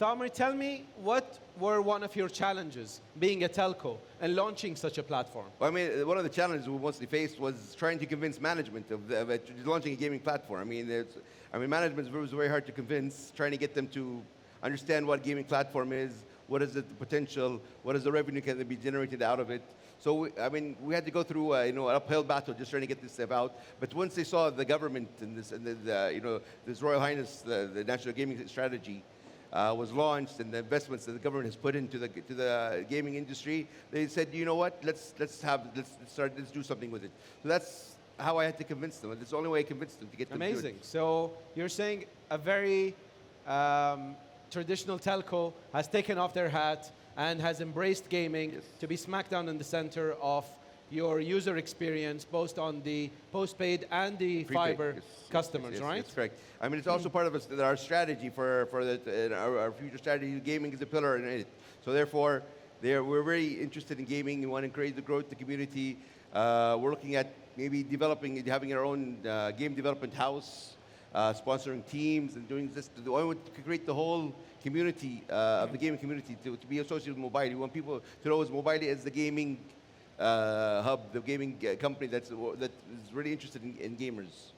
Thamer, tell me, what were one of your challenges being a telco and launching such a platform? Well, I mean, one of the challenges we mostly faced was trying to convince management of launching a gaming platform. I mean, management was very hard to convince, trying to get them to understand what a gaming platform is, what is the potential, what is the revenue can be generated out of it. So, we had to go through, an uphill battle just trying to get this stuff out. But once they saw the government and this Royal Highness, the National Gaming Strategy, was launched, and the investments that the government has put into the gaming industry, they said, you know what, let's do something with it. So that's how I had to convince them. It's the only way I convinced them to get them to do it. Amazing. So you're saying a very traditional telco has taken off their hat and has embraced gaming to be smack down in the center of your user experience, both on the postpaid and the fiber customers, right? That's correct. I mean, it's also part of our strategy for our future strategy. Gaming is a pillar in it. So therefore, we're very interested in gaming. We want to encourage the growth of the community. We're looking at maybe having our own game development house, sponsoring teams and doing this. I want to create the whole community of the gaming community to be associated with Mobaili. We want people to know Mobaili as the gaming hub, the gaming company that is really interested in gamers.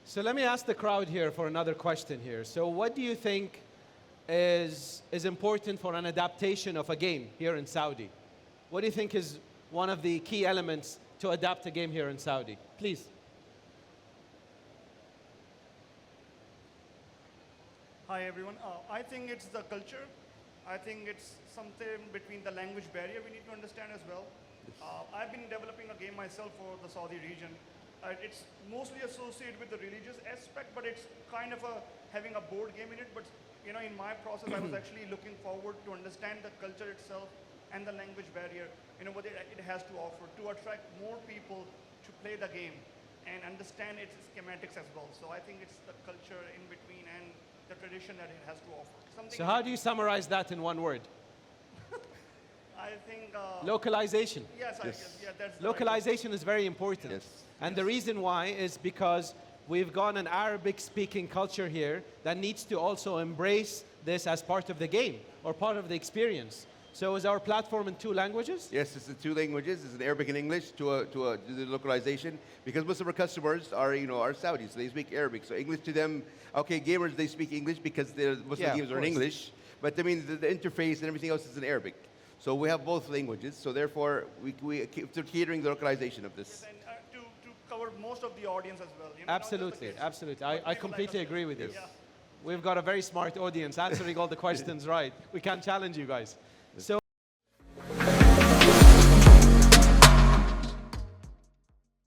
So let me ask the crowd here for another question here. So what do you think is important for an adaptation of a game here in Saudi? What do you think is one of the key elements to adapt a game here in Saudi? Please. Hi everyone. I think it's the culture. I think it's something between the language barrier we need to understand as well. I've been developing a game myself for the Saudi region. It's mostly associated with the religious aspect, but it's kind of having a board game in it. But in my process, I was actually looking forward to understand the culture itself and the language barrier, what it has to offer to attract more people to play the game and understand its schematics as well. So I think it's the culture in between and the tradition that it has to offer. So how do you summarize that in one word? I think localization. Yes, that's localization is very important. Yes. And the reason why is because we've got an Arabic-speaking culture here that needs to also embrace this as part of the game or part of the experience. So is our platform in 2 languages? Yes, it's in 2 languages. It's in Arabic and English to the localization, because most of our customers are Saudis, so they speak Arabic. So English to them, okay, gamers, they speak English because most of the games are in English. But I mean, the interface and everything else is in Arabic. So we have both languages. So therefore, we keep catering the localization of this. Yes, and to cover most of the audience as well. Absolutely, absolutely. I completely agree with you. Yes. We've got a very smart audience answering all the questions right. We can't challenge you guys.